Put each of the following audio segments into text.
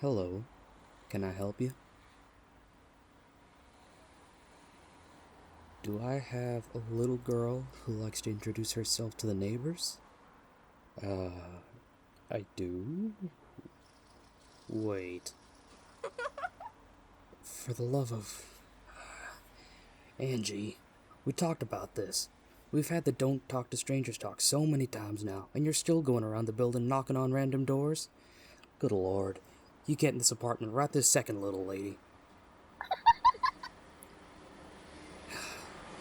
Hello, can I help you? Do I have a little girl who likes to introduce herself to the neighbors? I do? Wait. For the love of... Angie, we talked about this. We've had the don't talk to strangers talk so many times now, and you're still going around the building knocking on random doors? Good Lord. You get in this apartment right this second, little lady.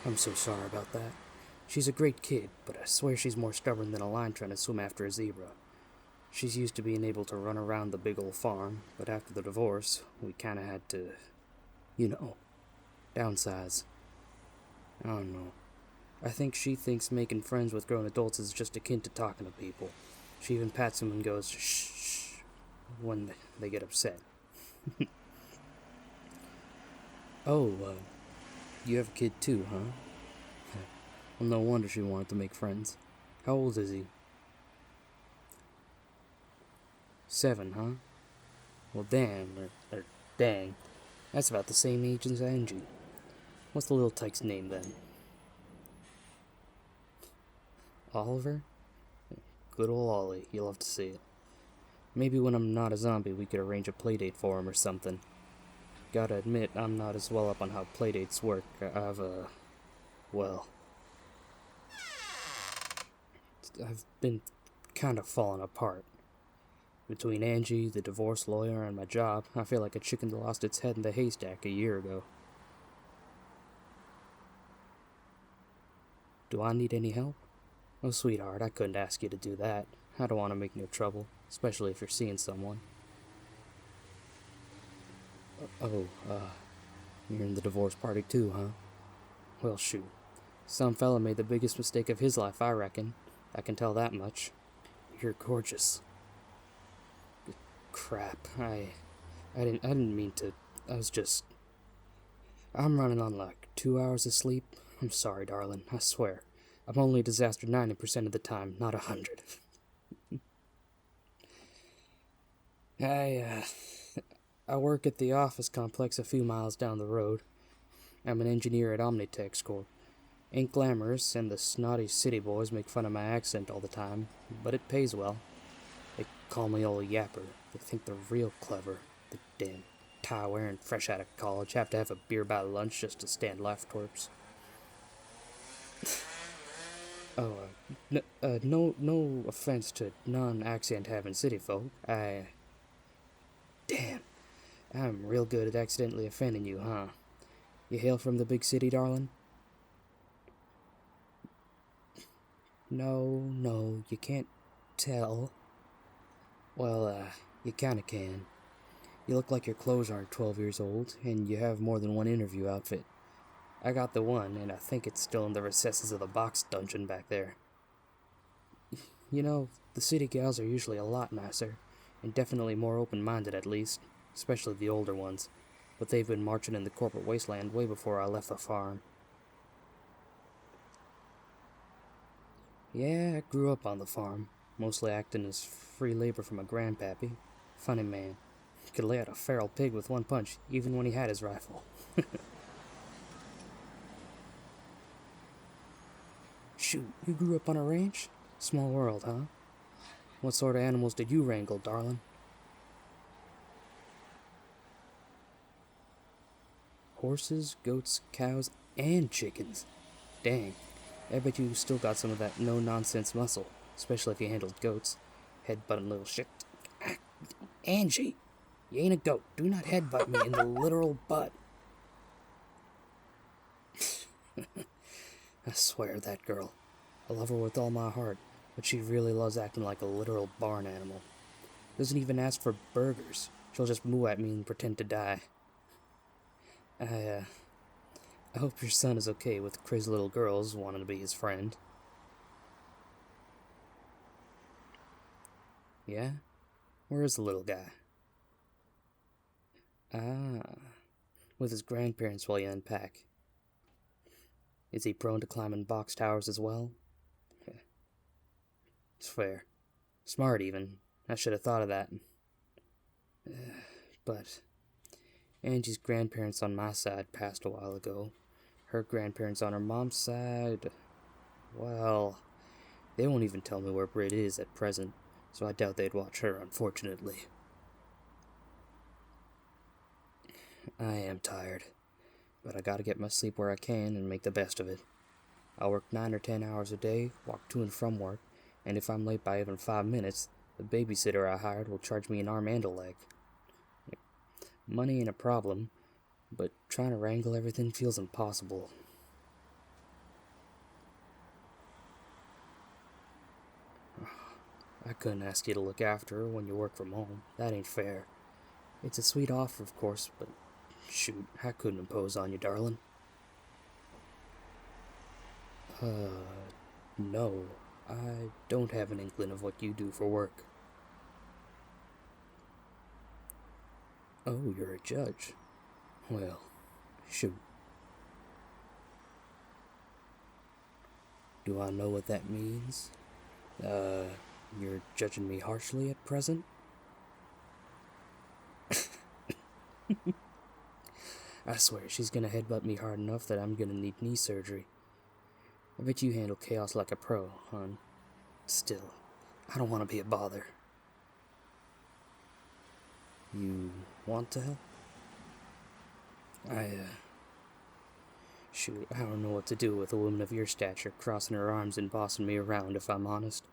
I'm so sorry about that. She's a great kid, but I swear she's more stubborn than a lion trying to swim after a zebra. She's used to being able to run around the big old farm, but after the divorce, we kinda had to, downsize. I don't know. I think she thinks making friends with grown adults is just akin to talking to people. She even pats them and goes, shh, shh, when they get upset. Oh, you have a kid too, huh? Well, no wonder she wanted to make friends. How old is he? 7, huh? Well, damn, or dang. That's about the same age as Angie. What's the little tyke's name, then? Oliver? Good old Ollie, you'll love to see it. Maybe when I'm not a zombie, we could arrange a playdate for him or something. Gotta admit, I'm not as well up on how playdates work. I've been kinda falling apart. Between Angie, the divorce lawyer, and my job, I feel like a chicken that lost its head in the haystack a year ago. Do I need any help? Oh, sweetheart, I couldn't ask you to do that. I don't want to make no trouble, especially if you're seeing someone. You're in the divorce party too, huh? Well, shoot. Some fella made the biggest mistake of his life, I reckon. I can tell that much. You're gorgeous. Crap, I didn't mean to. I'm running on like 2 hours of sleep. I'm sorry, darling, I swear. I'm only a disaster 90% of the time, not 100. I work at the office complex a few miles down the road. I'm an engineer at Omnitex Corp. Ain't glamorous, and the snotty city boys make fun of my accent all the time, but it pays well. They call me old yapper. They think they're real clever. The damn tie-wearing, fresh out of college, have to have a beer by lunch just to stand life twerps. No offense to non-accent-having city folk. Damn, I'm real good at accidentally offending you, huh? You hail from the big city, darling? No, you can't tell. Well, you kinda can. You look like your clothes aren't 12 years old, and you have more than one interview outfit. I got the one, and I think it's still in the recesses of the box dungeon back there. You know, the city gals are usually a lot nicer, and definitely more open-minded at least, especially the older ones, but they've been marching in the corporate wasteland way before I left the farm. Yeah, I grew up on the farm, mostly acting as free labor for my grandpappy. Funny man. Could lay out a feral pig with one punch, even when he had his rifle. Shoot, you grew up on a ranch? Small world, huh? What sort of animals did you wrangle, darling? Horses, goats, cows, and chickens. Dang, I bet you still got some of that no-nonsense muscle, especially if you handled goats. Head-butting little shit. Angie, you ain't a goat. Do not headbutt me in the literal butt. I swear, that girl. I love her with all my heart, but she really loves acting like a literal barn animal. Doesn't even ask for burgers. She'll just moo at me and pretend to die. I hope your son is okay with crazy little girls wanting to be his friend. Yeah? Where is the little guy? With his grandparents while you unpack. Is he prone to climbing box towers as well? It's fair. Smart, even. I should have thought of that. But Angie's grandparents on my side passed a while ago. Her grandparents on her mom's side, well, they won't even tell me where Britt is at present, so I doubt they'd watch her, unfortunately. I am tired, but I gotta get my sleep where I can and make the best of it. I work 9 or 10 hours a day, walk to and from work, and if I'm late by even 5 minutes, the babysitter I hired will charge me an arm and a leg. Money ain't a problem, but trying to wrangle everything feels impossible. I couldn't ask you to look after her when you work from home. That ain't fair. It's a sweet offer, of course, but shoot, I couldn't impose on you, darling. No. I don't have an inkling of what you do for work. Oh, you're a judge. Well, shoot. Do I know what that means? You're judging me harshly at present? I swear, she's gonna headbutt me hard enough that I'm gonna need knee surgery. I bet you handle chaos like a pro, hon. Still, I don't want to be a bother. You want to help? Shoot, I don't know what to do with a woman of your stature crossing her arms and bossing me around, if I'm honest.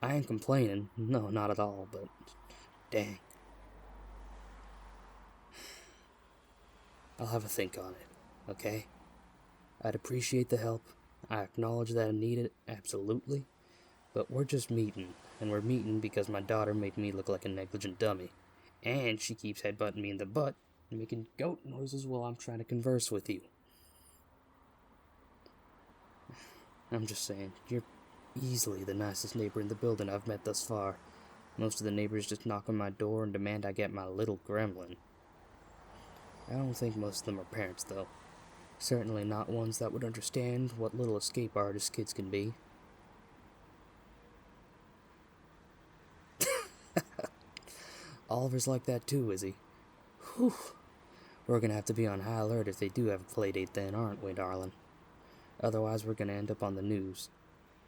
I ain't complaining, no, not at all, but dang. I'll have a think on it, okay? I'd appreciate the help. I acknowledge that I need it, absolutely. But we're just meeting, and we're meeting because my daughter made me look like a negligent dummy. And she keeps headbutting me in the butt and making goat noises while I'm trying to converse with you. I'm just saying, you're easily the nicest neighbor in the building I've met thus far. Most of the neighbors just knock on my door and demand I get my little gremlin. I don't think most of them are parents, though. Certainly not ones that would understand what little escape artist kids can be. Oliver's like that too, is he? Whew. We're gonna have to be on high alert if they do have a playdate then, aren't we, darling? Otherwise, we're gonna end up on the news.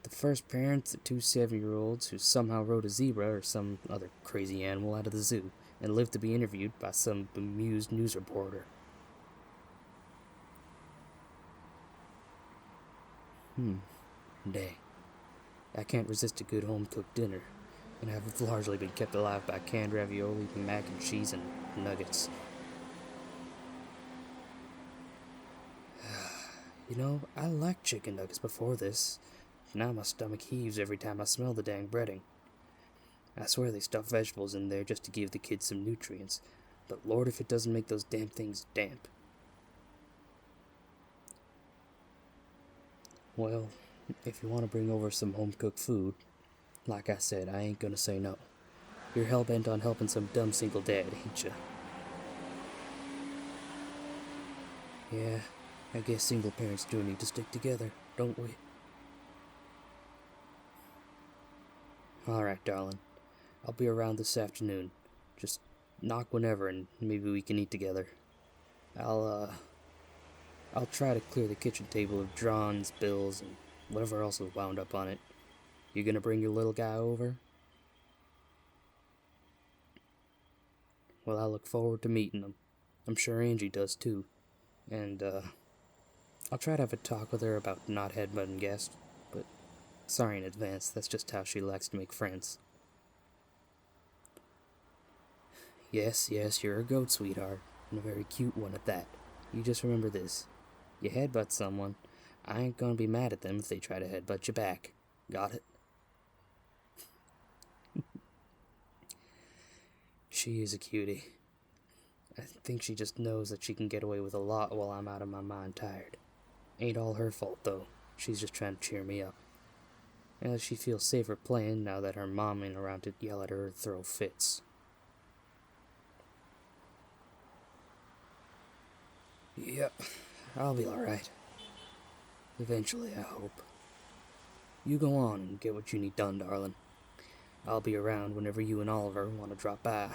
The first parents of 2 7-year-olds who somehow rode a zebra or some other crazy animal out of the zoo and lived to be interviewed by some bemused news reporter. Dang. I can't resist a good home-cooked dinner, and I've largely been kept alive by canned ravioli, mac and cheese, and nuggets. You know, I liked chicken nuggets before this. Now my stomach heaves every time I smell the dang breading. I swear they stuff vegetables in there just to give the kids some nutrients, but Lord if it doesn't make those damn things damp. Well, if you want to bring over some home-cooked food, like I said, I ain't gonna say no. You're hell-bent on helping some dumb single dad, ain't ya? Yeah, I guess single parents do need to stick together, don't we? Alright, darling. I'll be around this afternoon. Just knock whenever and maybe we can eat together. I'll try to clear the kitchen table of drawings, bills, and whatever else is wound up on it. You gonna bring your little guy over? Well, I look forward to meeting him. I'm sure Angie does too. And, I'll try to have a talk with her about not headbutting guests, but sorry in advance, that's just how she likes to make friends. Yes, you're a goat, sweetheart, and a very cute one at that. You just remember this. You headbutt someone, I ain't gonna be mad at them if they try to headbutt you back. Got it? She is a cutie. I think she just knows that she can get away with a lot while I'm out of my mind tired. Ain't all her fault, though. She's just trying to cheer me up. And she feels safer playing now that her mom ain't around to yell at her or throw fits. Yep, I'll be alright. Eventually, I hope. You go on and get what you need done, darling. I'll be around whenever you and Oliver want to drop by.